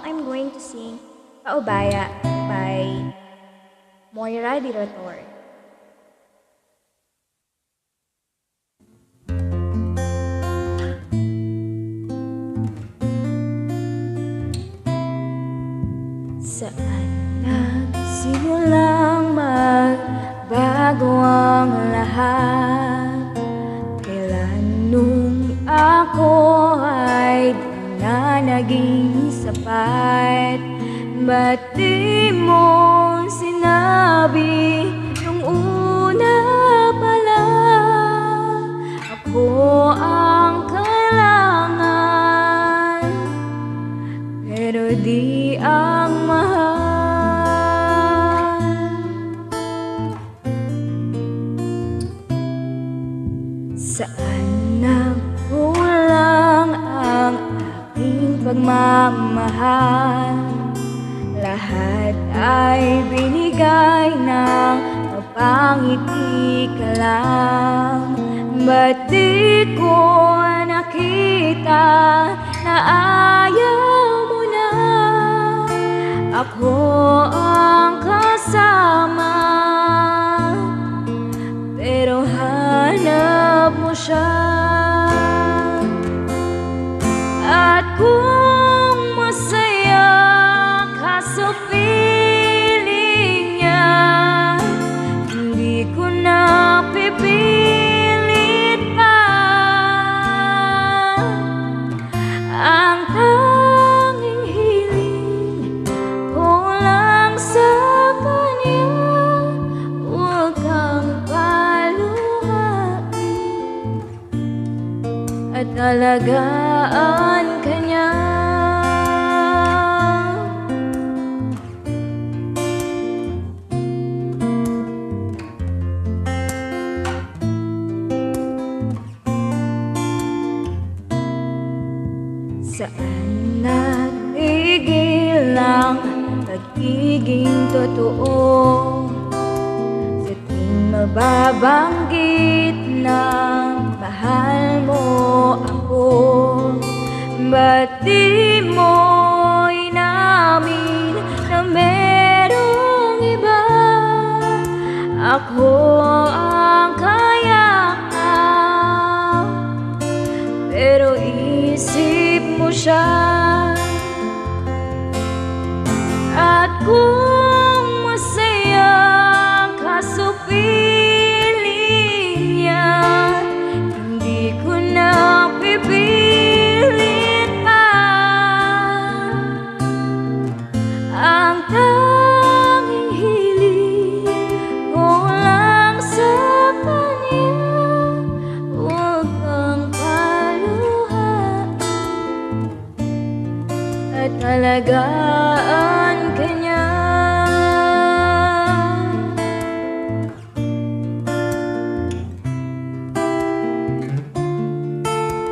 I'm going to sing Paubaya by Moira de Rotor. Saan nagsimulang magbago ang lahat? Kailan nung ako ay di na naging sapat? Ba't di mo sinabi nung una pa lang ako ang kailangan, pero di ang mahal? Saan nagkulang ang aking pagmamahal? Lahat ay binigay ng mapangiti ka lang. Ba't di ko nakita na ayaw mo na ako ang kasama, pero hanap mo siya? At kung masaya ka sa piling niya, hindi ko na pipilit pa. Ang tanging hiling ko lang sa kanya, huwag kang paluhain at alagaan ka niya. Saan natigil ang pagiging totoo? Sa tuwing mababanggit ng mahal mo ako, ba't di mo inamin na merong iba? Ako ang kayakap, pero isip mo siya. At kung masaya ka sa piling niya, hindi ko na pipilit pa. Ang tanging hiling ko lang sa kanya, huwag kang paluhain at alagaan